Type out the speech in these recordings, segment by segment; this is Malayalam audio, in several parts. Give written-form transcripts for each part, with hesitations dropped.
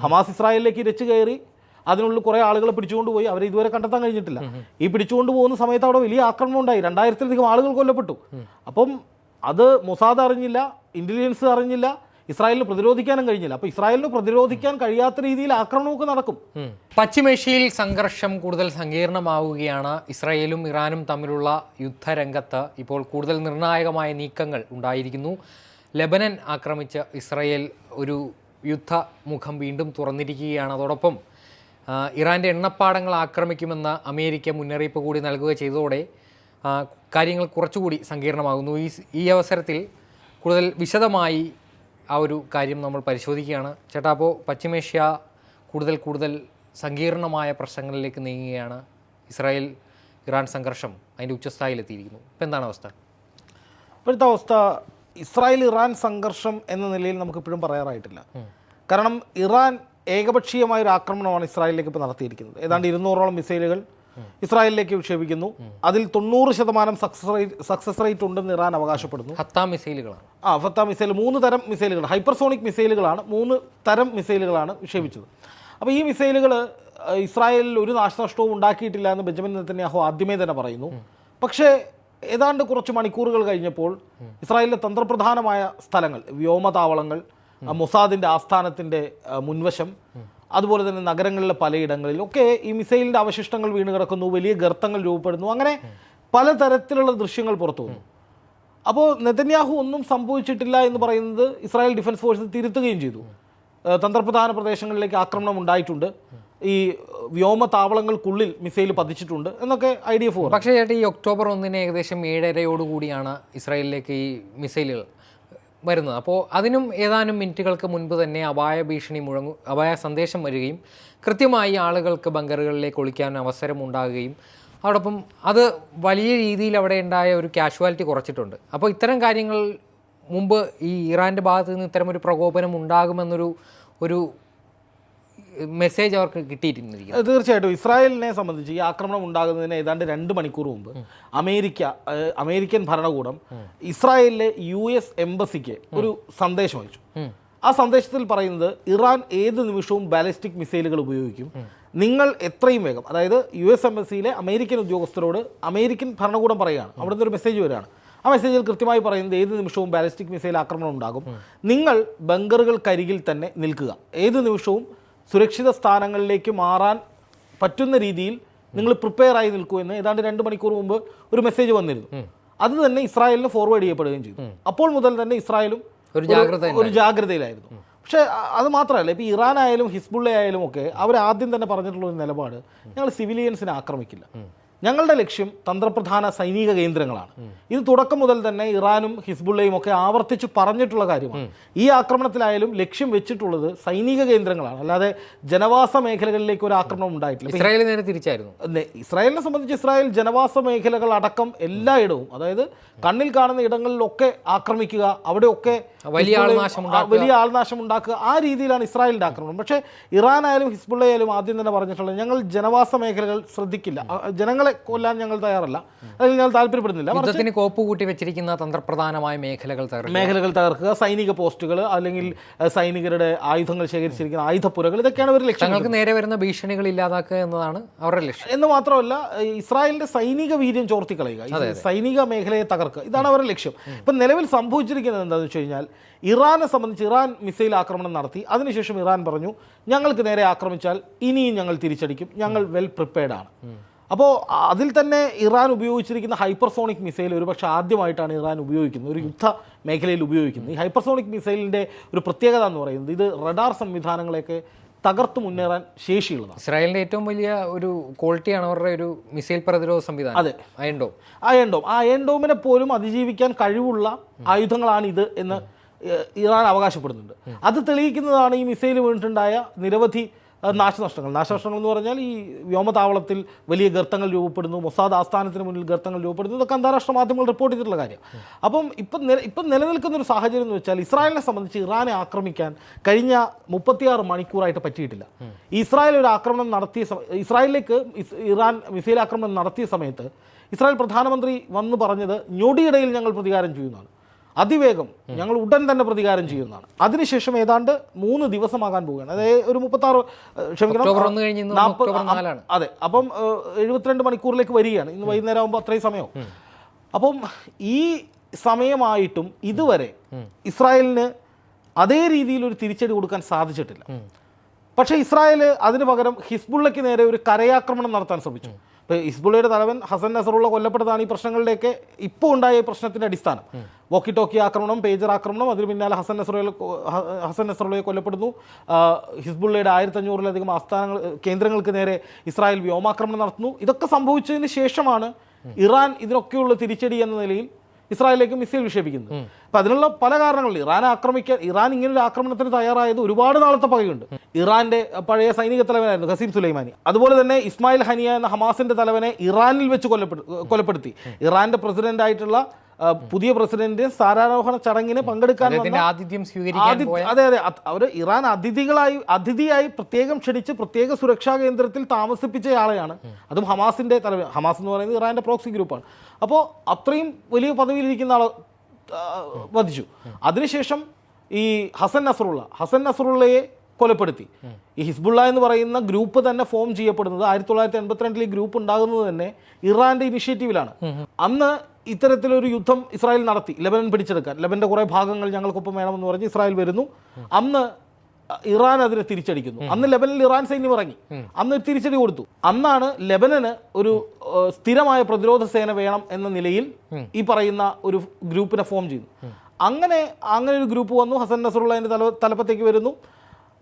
ഹമാസ് ഇസ്രായേലിലേക്ക് ഇരച്ചു കയറി അതിനുള്ളിൽ കുറേ ആളുകളെ പിടിച്ചുകൊണ്ട് പോയി. അവരെ ഇതുവരെ കണ്ടെത്താൻ കഴിഞ്ഞിട്ടില്ല. ഈ പിടിച്ചുകൊണ്ട് പോകുന്ന സമയത്ത് അവിടെ വലിയ ആക്രമണം ഉണ്ടായി, 2000-ലധികം ആളുകൾ കൊല്ലപ്പെട്ടു. അപ്പം അത് മൊസാദ് അറിഞ്ഞില്ല, ഇൻ്റലിജൻസ് അറിഞ്ഞില്ല, ഇസ്രായേലിന് പ്രതിരോധിക്കാനും കഴിഞ്ഞില്ല. അപ്പോൾ ഇസ്രായേലിന് പ്രതിരോധിക്കാൻ കഴിയാത്ത രീതിയിൽ ആക്രമണമൊക്കെ നടക്കും. പശ്ചിമേഷ്യയിൽ സംഘർഷം കൂടുതൽ സങ്കീർണമാവുകയാണ്. ഇസ്രായേലും ഇറാനും തമ്മിലുള്ള യുദ്ധരംഗത്ത് ഇപ്പോൾ കൂടുതൽ നിർണായകമായ നീക്കങ്ങൾ ഉണ്ടായിരിക്കുന്നു. ലെബനൻ ആക്രമിച്ച് ഇസ്രായേൽ ഒരു യുദ്ധമുഖം വീണ്ടും തുറന്നിരിക്കുകയാണ്. അതോടൊപ്പം ഇറാൻ്റെ എണ്ണപ്പാടങ്ങൾ ആക്രമിക്കുമെന്ന അമേരിക്ക മുന്നറിയിപ്പ് കൂടി നൽകുക ചെയ്തതോടെ കാര്യങ്ങൾ കുറച്ചുകൂടി സങ്കീർണമാകുന്നു. ഈ അവസരത്തിൽ കൂടുതൽ വിശദമായി ആ ഒരു കാര്യം നമ്മൾ പരിശോധിക്കുകയാണ്. ചേട്ടാ, അപ്പോൾ പശ്ചിമേഷ്യ കൂടുതൽ സങ്കീർണമായ പ്രശ്നങ്ങളിലേക്ക് നീങ്ങുകയാണ്. ഇസ്രായേൽ ഇറാൻ സംഘർഷം അതിൻ്റെ ഉച്ചസ്ഥായിലെത്തിയിരിക്കുന്നു. ഇപ്പം എന്താണ് അവസ്ഥ? ഇപ്പോഴത്തെ അവസ്ഥ ഇസ്രായേൽ ഇറാൻ സംഘർഷം എന്ന നിലയിൽ നമുക്കിപ്പോഴും പറയാറായിട്ടില്ല. കാരണം ഇറാൻ ഏകപക്ഷീയമായ ഒരു ആക്രമണമാണ് ഇസ്രായേലിലേക്ക് ഇപ്പോൾ നടത്തിയിരിക്കുന്നത്. ഏതാണ്ട് 200ഓളം മിസൈലുകൾ ഇസ്രായേലിലേക്ക് വിക്ഷേപിക്കുന്നു. അതിൽ 90% സക്സസ് റേറ്റ് ഉണ്ടെന്ന് ഇറാൻ അവകാശപ്പെടുന്നു. ഫത്താ മിസൈലുകളാണ്. ഫത്താ മിസൈൽ 3 തരം മിസൈലുകൾ, ഹൈപ്പർസോണിക് മിസൈലുകളാണ്, 3 തരം മിസൈലുകളാണ് വിക്ഷേപിച്ചത്. അപ്പോൾ ഈ മിസൈലുകൾ ഇസ്രായേലിൽ ഒരു നാശനഷ്ടവും ഉണ്ടാക്കിയിട്ടില്ല എന്ന് ബെഞ്ചമിൻ നെതന്യാഹു ആദ്യമേ തന്നെ പറയുന്നു. പക്ഷേ ഏതാണ്ട് കുറച്ച് മണിക്കൂറുകൾ കഴിഞ്ഞപ്പോൾ ഇസ്രായേലിലെ തന്ത്രപ്രധാനമായ സ്ഥലങ്ങൾ, വ്യോമതാവളങ്ങൾ, മൊസാദിൻ്റെ ആസ്ഥാനത്തിൻ്റെ മുൻവശം, അതുപോലെ തന്നെ നഗരങ്ങളിലെ പലയിടങ്ങളിലൊക്കെ ഈ മിസൈലിൻ്റെ അവശിഷ്ടങ്ങൾ വീണ് കിടക്കുന്നു, വലിയ ഗർത്തങ്ങൾ രൂപപ്പെടുന്നു. അങ്ങനെ പലതരത്തിലുള്ള ദൃശ്യങ്ങൾ പുറത്തു വന്നു. അപ്പോൾ നെതന്യാഹു ഒന്നും സംഭവിച്ചിട്ടില്ല എന്ന് പറയുന്നത് ഇസ്രായേൽ ഡിഫൻസ് ഫോഴ്സ് തിരുത്തുകയും ചെയ്തു. തന്ത്രപ്രധാന പ്രദേശങ്ങളിലേക്ക് ആക്രമണം ഉണ്ടായിട്ടുണ്ട്, ഈ വ്യോമതാവളങ്ങൾക്കുള്ളിൽ മിസൈൽ പതിച്ചിട്ടുണ്ട് എന്നൊക്കെ IDF. പക്ഷേ ചേട്ടാ, ഈ ഒക്ടോബർ 1 ഏകദേശം 7:30 ഇസ്രായേലിലേക്ക് ഈ മിസൈലുകൾ വരുന്നത്. അപ്പോൾ അതിനും ഏതാനും മിനിറ്റുകൾക്ക് മുൻപ് തന്നെ അപായ സന്ദേശം വരികയും കൃത്യമായി ആളുകൾക്ക് ബങ്കറുകളിലേക്ക് ഒളിക്കാൻ അവസരമുണ്ടാകുകയും അതോടൊപ്പം അത് വലിയ രീതിയിൽ അവിടെ ഉണ്ടായ ഒരു കാഷ്വാലിറ്റി കുറച്ചിട്ടുണ്ട്. അപ്പോൾ ഇത്തരം കാര്യങ്ങൾ മുമ്പ് ഈ ഇറാൻ്റെ ഭാഗത്ത് നിന്ന് ഇത്തരം ഒരു പ്രകോപനം ഉണ്ടാകുമെന്നൊരു മെസ്സേജ് അവർക്ക് കിട്ടിയിരുന്നിരിക്കും. തീർച്ചയായിട്ടും ഇസ്രായേലിനെ സംബന്ധിച്ച് ഈ ആക്രമണം ഉണ്ടാകുന്നതിന് ഏതാണ്ട് 2 മണിക്കൂർ മുമ്പ് അമേരിക്കൻ ഭരണകൂടം ഇസ്രായേലിലെ US എംബസിക്ക് ഒരു സന്ദേശം അയച്ചു. ആ സന്ദേശത്തിൽ പറയുന്നത് ഇറാൻ ഏത് നിമിഷവും ബാലിസ്റ്റിക് മിസൈലുകൾ ഉപയോഗിക്കും, നിങ്ങൾ എത്രയും വേഗം, അതായത് US എംബസിയിലെ അമേരിക്കൻ ഉദ്യോഗസ്ഥരോട് അമേരിക്കൻ ഭരണകൂടം പറയുകയാണ്, അവിടുന്ന് ഒരു മെസ്സേജ് വരികയാണ്. ആ മെസ്സേജിൽ കൃത്യമായി പറയുന്നത് ഏത് നിമിഷവും ബാലിസ്റ്റിക് മിസൈൽ ആക്രമണം ഉണ്ടാകും, നിങ്ങൾ ബങ്കറുകൾക്കരികിൽ തന്നെ നിൽക്കുക, ഏത് നിമിഷവും സുരക്ഷിത സ്ഥാനങ്ങളിലേക്ക് മാറാൻ പറ്റുന്ന രീതിയിൽ നിങ്ങൾ പ്രിപ്പയർ ആയി നിൽക്കൂ എന്ന് ഏതാണ്ട് 2 മണിക്കൂർ മുമ്പ് ഒരു മെസ്സേജ് വന്നിരുന്നു. അത് തന്നെ ഇസ്രായേലിന് ഫോർവേഡ് ചെയ്യപ്പെടുകയും ചെയ്തു. അപ്പോൾ മുതൽ തന്നെ ഇസ്രായേലും ഒരു ജാഗ്രതയിലായിരുന്നു. പക്ഷേ അത് മാത്രമല്ല, ഇപ്പോൾ ഇറാൻ ആയാലും ഹിസ്ബുള്ള ആയാലും ഒക്കെ അവർ ആദ്യം തന്നെ പറഞ്ഞിട്ടുള്ളൊരു നിലപാട്, ഞങ്ങൾ സിവിലിയൻസിനെ ആക്രമിക്കില്ല, ഞങ്ങളുടെ ലക്ഷ്യം തന്ത്രപ്രധാന സൈനിക കേന്ദ്രങ്ങളാണ്. ഇത് തുടക്കം മുതൽ തന്നെ ഇറാനും ഹിസ്ബുള്ളയും ഒക്കെ ആവർത്തിച്ച് പറഞ്ഞിട്ടുള്ള കാര്യമാണ്. ഈ ആക്രമണത്തിലായാലും ലക്ഷ്യം വെച്ചിട്ടുള്ളത് സൈനിക കേന്ദ്രങ്ങളാണ്, അല്ലാതെ ജനവാസ മേഖലകളിലേക്ക് ഒരു ആക്രമണം ഉണ്ടായിട്ടില്ല. ഇസ്രായേൽ നേരെ തിരിച്ചായിരുന്നു. ഇസ്രായേലിനെ സംബന്ധിച്ച് ഇസ്രായേൽ ജനവാസ മേഖലകൾ അടക്കം എല്ലായിടവും, അതായത് കണ്ണിൽ കാണുന്ന ഇടങ്ങളിലൊക്കെ ആക്രമിക്കുക, അവിടെയൊക്കെ വലിയ ആൾനാശം ഉണ്ടാക്കുക, ആ രീതിയിലാണ് ഇസ്രായേലിൻ്റെ ആക്രമണം. പക്ഷേ ഇറാൻ ആയാലും ഹിസ്ബുള്ള ആയാലും ആദ്യം തന്നെ പറഞ്ഞിട്ടുള്ളത്, ഞങ്ങൾ ജനവാസ മേഖലകൾ ശ്രദ്ധിക്കില്ല, ജനങ്ങളെ കൊല്ലാൻ ഞങ്ങൾ തയ്യാറല്ല, അല്ലെങ്കിൽ ഞങ്ങൾ താല്പര്യപ്പെടുന്നില്ല. യുദ്ധത്തിന് കോപ്പ് കൂട്ടി വെച്ചിരിക്കുന്ന തന്ത്രപ്രധാനമായ മേഖലകൾ തകർക്കുക, സൈനിക പോസ്റ്റുകൾ അല്ലെങ്കിൽ സൈനികരുടെ ആയുധങ്ങൾ ശേഖരിച്ചിരിക്കുന്ന ആയുധപ്പുരകൾ, ഇതൊക്കെയാണ് ഒരു ലക്ഷ്യം. തങ്ങൾക്ക് നേരെ വരുന്ന ഭീഷണികൾ ഇല്ലാതാക്കുക എന്നതാണ് അവരുടെ ലക്ഷ്യം. എന്ന് മാത്രമല്ല ഇസ്രായേലിന്റെ സൈനിക വീര്യം ചോർത്തിക്കളയുക, സൈനിക മേഖലയെ തകർക്കുക, ഇതാണ് അവരുടെ ലക്ഷ്യം. ഇപ്പം നിലവിൽ സംഭവിച്ചിരിക്കുന്നത് എന്താണെന്ന് വെച്ച് കഴിഞ്ഞാൽ, ഇറാനെ സംബന്ധിച്ച് ഇറാൻ മിസൈൽ ആക്രമണം നടത്തി, അതിനുശേഷം ഇറാൻ പറഞ്ഞു ഞങ്ങൾക്ക് നേരെ ആക്രമിച്ചാൽ ഇനിയും ഞങ്ങൾ തിരിച്ചടിക്കും, ഞങ്ങൾ വെൽ പ്രിപ്പയർഡ് ആണ്. അപ്പോൾ അതിൽ തന്നെ ഇറാൻ ഉപയോഗിച്ചിരിക്കുന്ന ഹൈപ്പർസോണിക് മിസൈൽ ഒരുപക്ഷെ ആദ്യമായിട്ടാണ് ഇറാൻ ഉപയോഗിക്കുന്നത്, ഒരു യുദ്ധ മേഖലയിൽ ഉപയോഗിക്കുന്നത്. ഈ ഹൈപ്പർസോണിക് മിസൈലിൻ്റെ ഒരു പ്രത്യേകത എന്ന് പറയുന്നത്, ഇത് റഡാർ സംവിധാനങ്ങളെയൊക്കെ തകർത്ത് മുന്നേറാൻ ശേഷിയുള്ളതാണ്. ഇസ്രായേലിൻ്റെ ഏറ്റവും വലിയ ഒരു ക്വാളിറ്റിയാണ് അവരുടെ ഒരു മിസൈൽ പ്രതിരോധ സംവിധാനം. അതെ, അയൺ ഡോമിനെ പോലും അതിജീവിക്കാൻ കഴിവുള്ള ആയുധങ്ങളാണിത് എന്ന് ഇറാൻ അവകാശപ്പെടുന്നുണ്ട്. അത് തെളിയിക്കുന്നതാണ് ഈ മിസൈൽ വീണിട്ടുണ്ടായ നിരവധി നാശനഷ്ടങ്ങൾ എന്ന് പറഞ്ഞാൽ ഈ വ്യോമതാവളത്തിൽ വലിയ ഗർത്തങ്ങൾ രൂപപ്പെടുന്നു, മൊസാദ് ആസ്ഥാനത്തിന് മുന്നിൽ ഗർത്തങ്ങൾ രൂപപ്പെടുന്നു, ഇതൊക്കെ അന്താരാഷ്ട്ര മാധ്യമങ്ങൾ റിപ്പോർട്ട് ചെയ്തിട്ടുള്ള കാര്യം. അപ്പം ഇപ്പം നിലനിൽക്കുന്നൊരു സാഹചര്യം എന്ന് വെച്ചാൽ, ഇസ്രായേലിനെ സംബന്ധിച്ച് ഇറാനെ ആക്രമിക്കാൻ കഴിഞ്ഞ 36 മണിക്കൂറായിട്ട് പറ്റിയിട്ടില്ല. ഇസ്രായേൽ ഒരു ആക്രമണം നടത്തിയ ഇസ്രായേലിലേക്ക് ഇറാൻ മിസൈൽ ആക്രമണം നടത്തിയ സമയത്ത് ഇസ്രായേൽ പ്രധാനമന്ത്രി വന്ന് പറഞ്ഞത് ഞൊടിയിടയിൽ ഞങ്ങൾ പ്രതികാരം ചെയ്യുന്നതാണ്. അതിവേഗം ഞങ്ങൾ ഉടൻ തന്നെ പ്രതികാരം ചെയ്യുന്നതാണ്. അതിനുശേഷം ഏതാണ്ട് 3 ദിവസമാകാൻ പോവുകയാണ്. അതായത് ഒരു 46 ക്ഷമിക്കണം 40 അതെ. അപ്പം 72 മണിക്കൂറിലേക്ക് വരികയാണ്. ഇന്ന് വൈകുന്നേരം ആകുമ്പോൾ അത്രയും സമയവും. അപ്പം ഈ സമയമായിട്ടും ഇതുവരെ ഇസ്രായേലിന് അതേ രീതിയിൽ ഒരു തിരിച്ചടി കൊടുക്കാൻ സാധിച്ചിട്ടില്ല. പക്ഷേ ഇസ്രായേൽ അതിന് പകരം ഹിസ്ബുള്ളയ്ക്ക് നേരെ ഒരു കരയാക്രമണം നടത്താൻ ശ്രമിച്ചു. ഇപ്പോൾ ഹിസ്ബുള്ളയുടെ തലവൻ ഹസൻ നസറുള്ള കൊല്ലപ്പെട്ടതാണ് ഈ പ്രശ്നങ്ങളുടെയൊക്കെ ഇപ്പോൾ ഉണ്ടായ പ്രശ്നത്തിൻ്റെ അടിസ്ഥാനം. വോക്കി ടോക്കി ആക്രമണം, പേജർ ആക്രമണം, അതിന് പിന്നാലെ ഹസൻ നസറുള്ളയെ കൊല്ലപ്പെടുന്നു. ഹിസ്ബുള്ളയുടെ 1500-ലധികം കേന്ദ്രങ്ങൾക്ക് നേരെ ഇസ്രായേൽ വ്യോമാക്രമണം നടത്തുന്നു. ഇതൊക്കെ സംഭവിച്ചതിന് ശേഷമാണ് ഇറാൻ ഇതിനൊക്കെയുള്ള തിരിച്ചടി എന്ന നിലയിൽ ഇസ്രായേലിലേക്ക് മിസൈൽ വിക്ഷേപിക്കുന്നത്. അപ്പം അതിനുള്ള പല കാരണങ്ങളുണ്ട്. ഇറാൻ ഇങ്ങനൊരു ആക്രമണത്തിന് തയ്യാറായത് ഒരുപാട് നാളത്തെ പകയുണ്ട്. ഇറാന്റെ പഴയ സൈനിക തലവനായിരുന്നു ഖസീം സുലൈമാനി. അതുപോലെ തന്നെ ഇസ്മായിൽ ഹനിയ എന്ന ഹമാസിന്റെ തലവനെ ഇറാനിൽ വെച്ച് കൊലപ്പെടുത്തി. ഇറാന്റെ പ്രസിഡന്റ് ആയിട്ടുള്ള പുതിയ പ്രസിഡന്റ് സ്ഥാനാരോഹണ ചടങ്ങിന് പങ്കെടുക്കാൻ അതെ അവർ ഇറാൻ അതിഥിയായി പ്രത്യേകം ക്ഷണിച്ച് പ്രത്യേക സുരക്ഷാ കേന്ദ്രത്തിൽ താമസിപ്പിച്ചയാളെയാണ്. അതും ഹമാസിന്റെ തലവൻ. ഹമാസ് എന്ന് പറയുന്നത് ഇറാന്റെ പ്രോക്സി ഗ്രൂപ്പാണ്. അപ്പോൾ അത്രയും വലിയ പദവിയിലിരിക്കുന്ന ആളെ വധിച്ചു. അതിനുശേഷം ഈ ഹസൻ നസറുള്ളയെ കൊലപ്പെടുത്തി. ഈ ഹിസ്ബുള്ള എന്ന് പറയുന്ന ഗ്രൂപ്പ് തന്നെ ഫോം ചെയ്യപ്പെടുന്നത് 1982 ഈ ഗ്രൂപ്പ് ഉണ്ടാകുന്നത് തന്നെ ഇറാന്റെ ഇനിഷ്യേറ്റീവിലാണ്. അന്ന് ഇത്തരത്തിലൊരു യുദ്ധം ഇസ്രായേൽ നടത്തി ലെബനൻ പിടിച്ചെടുക്കാൻ. ലെബന്റെ കുറേ ഭാഗങ്ങൾ ഞങ്ങൾക്കൊപ്പം വേണമെന്ന് പറഞ്ഞ് ഇസ്രായേൽ വരുന്നു. അന്ന് ഇറാൻ അതിനെ തിരിച്ചടിക്കുന്നു. അന്ന് ലെബനിൽ ഇറാൻ സൈന്യം ഇറങ്ങി. അന്ന് തിരിച്ചടി കൊടുത്തു. അന്നാണ് ലെബനന് ഒരു സ്ഥിരമായ പ്രതിരോധ സേന വേണം എന്ന നിലയിൽ ഈ പറയുന്ന ഒരു ഗ്രൂപ്പിനെ ഫോം ചെയ്യുന്നു. അങ്ങനെ ഒരു ഗ്രൂപ്പ് വന്നു. ഹസൻ നസറുള്ളതിൻ്റെ തലപ്പത്തേക്ക് വരുന്നു.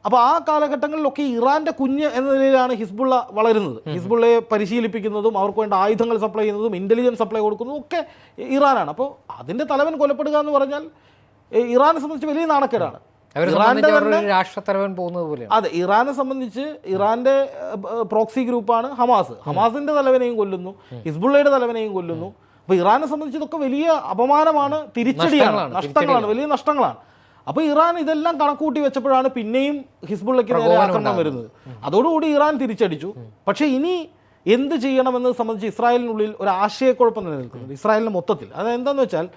അപ്പോൾ ആ കാലഘട്ടങ്ങളിലൊക്കെ ഇറാന്റെ കുഞ്ഞ് എന്ന നിലയിലാണ് ഹിസ്ബുള്ള വളരുന്നത്. ഹിസ്ബുള്ളയെ പരിശീലിപ്പിക്കുന്നതും അവർക്ക് വേണ്ട ആയുധങ്ങൾ സപ്ലൈ ചെയ്യുന്നതും ഇന്റലിജൻസ് സപ്ലൈ കൊടുക്കുന്നതും ഒക്കെ ഇറാനാണ്. അപ്പോൾ അതിന്റെ തലവൻ കൊലപ്പെടുക എന്ന് പറഞ്ഞാൽ ഇറാനെ സംബന്ധിച്ച് വലിയ നാണക്കേടാണ്. രാഷ്ട്രത്തലവൻ പോകുന്നത് പോലെ. അതെ, ഇറാനെ സംബന്ധിച്ച് ഇറാന്റെ പ്രോക്സി ഗ്രൂപ്പാണ് ഹമാസ്. ഹമാസിന്റെ തലവനെയും കൊല്ലുന്നു, ഹിസ്ബുള്ളയുടെ തലവനെയും കൊല്ലുന്നു. അപ്പോൾ ഇറാനെ സംബന്ധിച്ച് ഇതൊക്കെ വലിയ അപമാനമാണ്, തിരിച്ചടിയാണ്, നഷ്ടങ്ങളാണ്, വലിയ നഷ്ടങ്ങളാണ്. അപ്പോൾ ഇറാൻ ഇതെല്ലാം കണക്കൂട്ടി വെച്ചപ്പോഴാണ് പിന്നെയും ഹിസ്ബുള്ളയ്ക്ക് നേരെ ആക്രമണം വരുന്നത്. അതോടുകൂടി ഇറാൻ തിരിച്ചടിച്ചു. പക്ഷേ ഇനി എന്ത് ചെയ്യണമെന്നത് സംബന്ധിച്ച് ഇസ്രായേലിനുള്ളിൽ ഒരു ആശയക്കുഴപ്പം നിലനിൽക്കുന്നുണ്ട് ഇസ്രായേലിന് മൊത്തത്തിൽ. അതെന്താണെന്ന് വെച്ചാൽ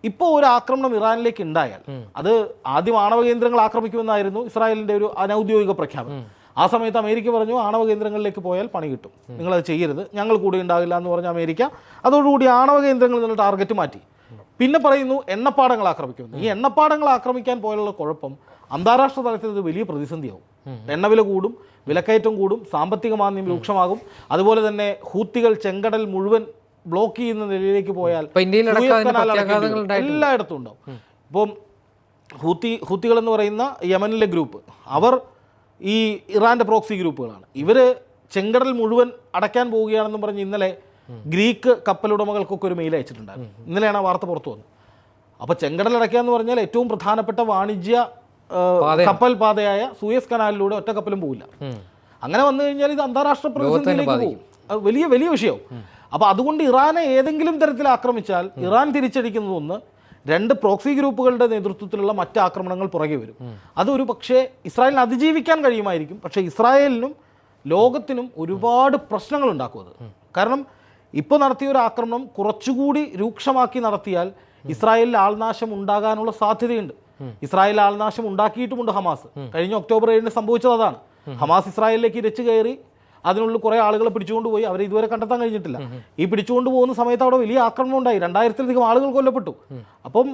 ഇപ്പോൾ ഒരു ആക്രമണം ഇറാനിലേക്ക് ഉണ്ടായാൽ അത് ആദ്യം ആണവ കേന്ദ്രങ്ങൾ ആക്രമിക്കുമെന്നായിരുന്നു ഇസ്രായേലിൻ്റെ ഒരു അനൗദ്യോഗിക പ്രഖ്യാപനം. ആ സമയത്ത് അമേരിക്ക പറഞ്ഞു ആണവ കേന്ദ്രങ്ങളിലേക്ക് പോയാൽ പണി കിട്ടും, നിങ്ങളത് ചെയ്യരുത്, ഞങ്ങൾ കൂടെ ഉണ്ടാകില്ല എന്ന് പറഞ്ഞ അമേരിക്ക അതോടുകൂടി ആണവ കേന്ദ്രങ്ങളിൽ നിന്ന് ടാർഗറ്റ് മാറ്റി. പിന്നെ പറയുന്നു എണ്ണപ്പാടങ്ങൾ ആക്രമിക്കുന്നു. ഈ എണ്ണപ്പാടങ്ങൾ ആക്രമിക്കാൻ പോലുള്ള കുഴപ്പം അന്താരാഷ്ട്ര തലത്തിൽ ഇത് വലിയ പ്രതിസന്ധിയാവും. എണ്ണവില കൂടും, വിലക്കയറ്റം കൂടും, സാമ്പത്തിക മാന്ദ്യം രൂക്ഷമാകും. അതുപോലെ തന്നെ ഹൂത്തികൾ ചെങ്കടൽ മുഴുവൻ ബ്ലോക്ക് ചെയ്യുന്ന നിലയിലേക്ക് പോയാൽ എല്ലായിടത്തും ഉണ്ടാവും. ഇപ്പം ഹൂത്തികൾ എന്ന് പറയുന്ന യമനിലെ ഗ്രൂപ്പ്, അവർ ഈ ഇറാന്റെ പ്രോക്സി ഗ്രൂപ്പുകളാണ്. ഇവർ ചെങ്കടൽ മുഴുവൻ അടയ്ക്കാൻ പോവുകയാണെന്നും പറഞ്ഞ് ഇന്നലെ ഗ്രീക്ക് കപ്പലുടമകൾക്കൊക്കെ ഒരു മെയിൽ അയച്ചിട്ടുണ്ടായിരുന്നു. ഇന്നലെയാണ് ആ വാർത്ത പുറത്തു വന്നത്. അപ്പോൾ ചെങ്കടൽ അടയ്ക്കുക എന്ന് പറഞ്ഞാൽ ഏറ്റവും പ്രധാനപ്പെട്ട വാണിജ്യ കപ്പൽ പാതയായ സൂയസ് കനാലിലൂടെ ഒറ്റ കപ്പലും പോകില്ല. അങ്ങനെ വന്നു കഴിഞ്ഞാൽ ഇത് അന്താരാഷ്ട്ര പ്രതിസന്ധിയിലേക്ക് പോകും. വലിയ വലിയ വിഷയവും. അപ്പോൾ അതുകൊണ്ട് ഇറാനെ ഏതെങ്കിലും തരത്തിൽ ആക്രമിച്ചാൽ ഇറാൻ തിരിച്ചടിക്കുന്നതൊന്ന്, 2 പ്രോക്സി ഗ്രൂപ്പുകളുടെ നേതൃത്വത്തിലുള്ള മറ്റ് ആക്രമണങ്ങൾ പുറകെ വരും. അതൊരു പക്ഷേ ഇസ്രായേലിന് അതിജീവിക്കാൻ കഴിയുമായിരിക്കും. പക്ഷേ ഇസ്രായേലിനും ലോകത്തിനും ഒരുപാട് പ്രശ്നങ്ങൾ ഉണ്ടാക്കും അത്. കാരണം ഇപ്പോൾ നടത്തിയ ഒരു ആക്രമണം കുറച്ചുകൂടി രൂക്ഷമാക്കി നടത്തിയാൽ ഇസ്രായേലിൽ ആൾനാശം ഉണ്ടാകാനുള്ള സാധ്യതയുണ്ട്. ഇസ്രായേൽ ആൾനാശം ഉണ്ടാക്കിയിട്ടുമുണ്ട് ഹമാസ്. കഴിഞ്ഞ ഒക്ടോബർ 7 സംഭവിച്ചത് അതാണ്. ഹമാസ് ഇസ്രായേലിലേക്ക് ഇരച്ചു കയറി അതിനുള്ളിൽ കുറേ ആളുകളെ പിടിച്ചുകൊണ്ട് പോയി. അവരെ ഇതുവരെ കണ്ടെത്താൻ കഴിഞ്ഞിട്ടില്ല. ഈ പിടിച്ചുകൊണ്ട് പോകുന്ന സമയത്ത് അവിടെ വലിയ ആക്രമണം ഉണ്ടായി. 2000-ലധികം ആളുകൾ കൊല്ലപ്പെട്ടു. അപ്പം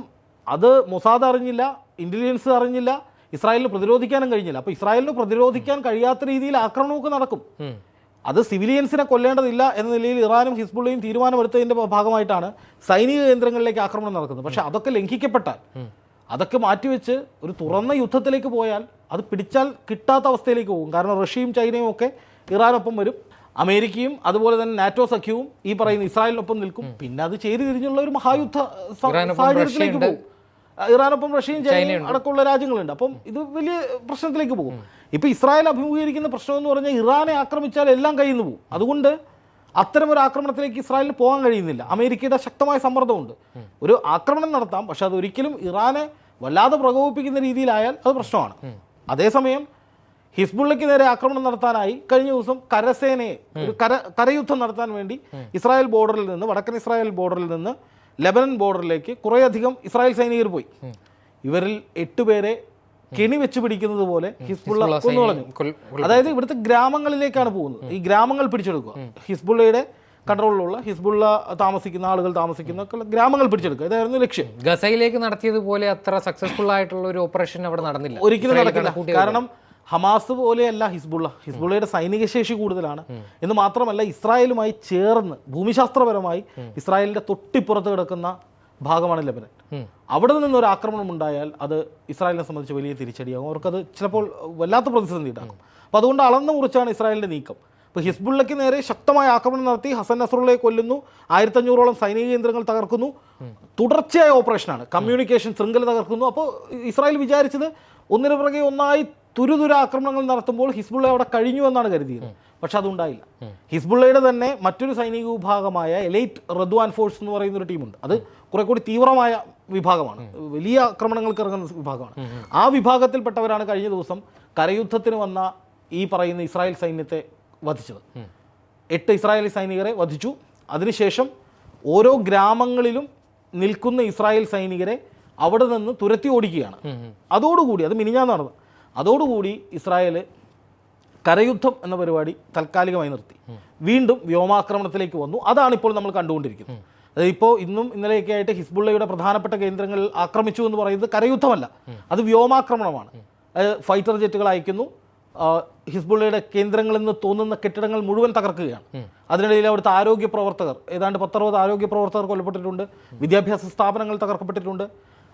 അത് മൊസാദ് അറിഞ്ഞില്ല, ഇന്റലിജൻസ് അറിഞ്ഞില്ല, ഇസ്രായേലിന് പ്രതിരോധിക്കാനും കഴിഞ്ഞില്ല. അപ്പോൾ ഇസ്രായേലിന് പ്രതിരോധിക്കാൻ കഴിയാത്ത രീതിയിൽ ആക്രമണമൊക്കെ നടക്കും. അത് സിവിലിയൻസിനെ കൊല്ലേണ്ടതില്ല എന്ന നിലയിൽ ഇറാനും ഹിസ്ബുള്ളയും തീരുമാനമെടുത്തതിൻ്റെ ഭാഗമായിട്ടാണ് സൈനിക കേന്ദ്രങ്ങളിലേക്ക് ആക്രമണം നടക്കുന്നത്. പക്ഷേ അതൊക്കെ ലംഘിക്കപ്പെട്ടാൽ, അതൊക്കെ മാറ്റിവെച്ച് ഒരു തുറന്ന യുദ്ധത്തിലേക്ക് പോയാൽ അത് പിടിച്ചാൽ കിട്ടാത്ത അവസ്ഥയിലേക്ക് പോകും. കാരണം റഷ്യയും ചൈനയും ഒക്കെ ഇറാനൊപ്പം വരും, അമേരിക്കയും അതുപോലെ തന്നെ നാറ്റോ സഖ്യവും ഈ പറയുന്ന ഇസ്രായേലിനൊപ്പം നിൽക്കും. പിന്നെ അത് ചേരി തിരിഞ്ഞുള്ള ഒരു മഹായുദ്ധ സാഹചര്യത്തിലേക്ക് പോകും. ഇറാനൊപ്പം റഷ്യയും ചൈനയും അടക്കമുള്ള രാജ്യങ്ങളുണ്ട്. അപ്പം ഇത് വലിയ പ്രശ്നത്തിലേക്ക് പോകും. ഇപ്പോൾ ഇസ്രായേൽ അഭിമുഖീകരിക്കുന്ന പ്രശ്നം എന്ന് പറഞ്ഞാൽ ഇറാനെ ആക്രമിച്ചാൽ എല്ലാം കയ്യിൽ നിന്ന് പോകും. അതുകൊണ്ട് അത്തരമൊരു ആക്രമണത്തിലേക്ക് ഇസ്രായേലിന് പോകാൻ കഴിയുന്നില്ല. അമേരിക്കയുടെ ശക്തമായ സമ്മർദ്ദമുണ്ട്. ഒരു ആക്രമണം നടത്താം, പക്ഷെ അതൊരിക്കലും ഇറാനെ വല്ലാതെ പ്രകോപിപ്പിക്കുന്ന രീതിയിലായാൽ അത് പ്രശ്നമാണ്. അതേസമയം ഹിസ്ബുള്ളയ്ക്ക് നേരെ ആക്രമണം നടത്താനായി കഴിഞ്ഞ ദിവസം കരസേനയെ ഒരു കരയുദ്ധം നടത്താൻ വേണ്ടി ഇസ്രായേൽ ബോർഡറിൽ നിന്ന്, വടക്കൻ ഇസ്രായേൽ ബോർഡറിൽ നിന്ന് ലെബനൻ ബോർഡറിലേക്ക് കുറേയധികം ഇസ്രായേൽ സൈനികർ പോയി. ഇവരിൽ 8 പേരെ കെണി വെച്ച് പിടിക്കുന്നത് പോലെ ഹിസ്ബുള്ള കൊന്നു കളഞ്ഞു. അതായത് ഇവിടുത്തെ ഗ്രാമങ്ങളിലേക്കാണ് പോകുന്നത്. ഈ ഗ്രാമങ്ങൾ പിടിച്ചെടുക്കുക, ഹിസ്ബുള്ളയുടെ കൺട്രോളിലുള്ള ഹിസ്ബുള്ള താമസിക്കുന്ന ആളുകൾ താമസിക്കുന്ന ഗ്രാമങ്ങൾ പിടിച്ചെടുക്കുക, ഇതായിരുന്നു ലക്ഷ്യം. ഗസയിലേക്ക് നടത്തിയതുപോലെ അത്ര സക്സസ്ഫുൾ ആയിട്ടുള്ള ഒരു ഓപ്പറേഷൻ അവിടെ നടന്നില്ല, ഒരിക്കലും നടക്കില്ല. കാരണം ഹമാസ് പോലെയല്ല ഹിസ്ബുള്ളയുടെ സൈനിക ശേഷി കൂടുതലാണ് എന്ന് മാത്രമല്ല, ഇസ്രായേലുമായി ചേർന്ന് ഭൂമിശാസ്ത്രപരമായി ഇസ്രായേലിന്റെ തൊട്ടിപ്പുറത്ത് കിടക്കുന്ന ഭാഗമാണ് ലെബനൻ. അവിടെ നിന്നൊരു ആക്രമണം ഉണ്ടായാൽ അത് ഇസ്രായേലിനെ സംബന്ധിച്ച് വലിയ തിരിച്ചടിയാകും. അവർക്കത് ചിലപ്പോൾ വല്ലാത്ത പ്രതിസന്ധി ഉണ്ടാകും. അപ്പോൾ അതുകൊണ്ട് അളന്നു മുറിച്ചാണ് ഇസ്രായേലിന്റെ നീക്കം. ഇപ്പോൾ ഹിസ്ബുള്ളയ്ക്ക് നേരെ ശക്തമായ ആക്രമണം നടത്തി ഹസൻ നസ്രുള്ളയെ കൊല്ലുന്നു, 1500ഓളം സൈനിക കേന്ദ്രങ്ങൾ തകർക്കുന്നു, തുടർച്ചയായ ഓപ്പറേഷനാണ്, കമ്മ്യൂണിക്കേഷൻ ശൃംഖല തകർക്കുന്നു. അപ്പോൾ ഇസ്രായേൽ വിചാരിച്ചത് ഒന്നിനു പുറകെ ഒന്നായി തുരുതുര ആക്രമണങ്ങൾ നടത്തുമ്പോൾ ഹിസ്ബുള്ള അവിടെ കഴിഞ്ഞു എന്നാണ് കരുതിയത്. പക്ഷെ അതുണ്ടായില്ല. ഹിസ്ബുള്ളയുടെ തന്നെ മറ്റൊരു സൈനിക വിഭാഗമായ എലൈറ്റ് റദ്വാൻ ഫോഴ്സ് എന്ന് പറയുന്ന ഒരു ടീമുണ്ട്. അത് കുറെ കൂടി തീവ്രമായ വിഭാഗമാണ്, വലിയ ആക്രമണങ്ങൾക്ക് ഇറങ്ങുന്ന വിഭാഗമാണ്. ആ വിഭാഗത്തിൽപ്പെട്ടവരാണ് കഴിഞ്ഞ ദിവസം കരയുദ്ധത്തിന് വന്ന ഈ പറയുന്ന ഇസ്രായേൽ സൈന്യത്തെ വധിച്ചത്. 8 ഇസ്രായേലി സൈനികരെ വധിച്ചു. അതിനുശേഷം ഓരോ ഗ്രാമങ്ങളിലും നിൽക്കുന്ന ഇസ്രായേൽ സൈനികരെ അവിടെ നിന്ന് തുരത്തി ഓടിക്കുകയാണ്. അതോടുകൂടി, അത് മിനിഞ്ഞാന്ന് നടന്നു, അതോടുകൂടി ഇസ്രായേൽ കരയുദ്ധം എന്ന പരിപാടി താൽക്കാലികമായി നിർത്തി. വീണ്ടും വ്യോമാക്രമണത്തിലേക്ക് വന്നു. അതാണ് ഇപ്പോൾ നമ്മൾ കണ്ടുകൊണ്ടിരിക്കുന്നത്. ഇപ്പോൾ ഇന്നും ഇന്നലെയൊക്കെ ആയിട്ട് ഹിസ്ബുള്ളയുടെ പ്രധാനപ്പെട്ട കേന്ദ്രങ്ങൾ ആക്രമിച്ചു എന്ന് പറയുന്നത് കരയുദ്ധമല്ല, അത് വ്യോമാക്രമണമാണ്. ഫൈറ്റർ ജെറ്റുകൾ അയക്കുന്നു, ഹിസ്ബുള്ളയുടെ കേന്ദ്രങ്ങളിൽ നിന്ന് തോന്നുന്ന കെട്ടിടങ്ങൾ മുഴുവൻ തകർക്കുകയാണ്. അതിനിടയിൽ അവിടുത്തെ ആരോഗ്യ പ്രവർത്തകർ, ഏതാണ്ട് 10-60 ആരോഗ്യ പ്രവർത്തകർ കൊല്ലപ്പെട്ടിട്ടുണ്ട്, വിദ്യാഭ്യാസ സ്ഥാപനങ്ങൾ തകർക്കപ്പെട്ടിട്ടുണ്ട്.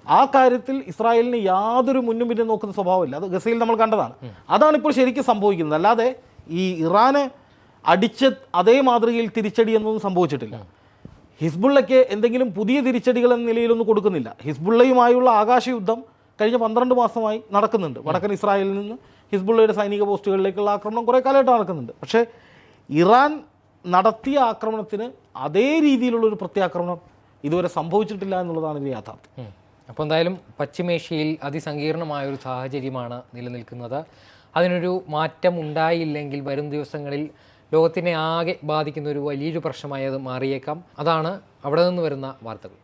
ആ കാര്യത്തിൽ ഇസ്രായേലിന് യാതൊരു മുന്നും പിന്നും നോക്കുന്ന സ്വഭാവമില്ല. അത് ഗസയിൽ നമ്മൾ കണ്ടതാണ്. അതാണ് ഇപ്പോൾ ശരിക്കും സംഭവിക്കുന്നത്. അല്ലാതെ ഈ ഇറാന് അടിച്ച അതേ മാതൃകയിൽ തിരിച്ചടി എന്നൊന്നും സംഭവിച്ചിട്ടില്ല. ഹിസ്ബുള്ളയ്ക്ക് എന്തെങ്കിലും പുതിയ തിരിച്ചടികൾ എന്ന നിലയിലൊന്നും കൊടുക്കുന്നില്ല. ഹിസ്ബുള്ളയുമായുള്ള ആകാശയുദ്ധം കഴിഞ്ഞ 12 മാസമായി നടക്കുന്നുണ്ട്. വടക്കൻ ഇസ്രായേലിൽ നിന്ന് ഹിസ്ബുള്ളയുടെ സൈനിക പോസ്റ്റുകളിലേക്കുള്ള ആക്രമണം കുറേ കാലമായിട്ട് നടക്കുന്നുണ്ട്. പക്ഷേ ഇറാൻ നടത്തിയ ആക്രമണത്തിന് അതേ രീതിയിലുള്ളൊരു പ്രത്യാക്രമണം ഇതുവരെ സംഭവിച്ചിട്ടില്ല എന്നുള്ളതാണ് ഇതിൻ്റെ യാഥാർത്ഥ്യം. അപ്പോൾ എന്തായാലും പശ്ചിമേഷ്യയിൽ അതിസങ്കീർണമായൊരു സാഹചര്യമാണ് നിലനിൽക്കുന്നത്. അതിനൊരു മാറ്റം ഉണ്ടായില്ലെങ്കിൽ വരും ദിവസങ്ങളിൽ ലോകത്തിനെ ആകെ ബാധിക്കുന്ന ഒരു വലിയൊരു പ്രശ്നമായി അത് മാറിയേക്കാം. അതാണ് അവിടെ നിന്ന് വരുന്ന വാർത്തകൾ.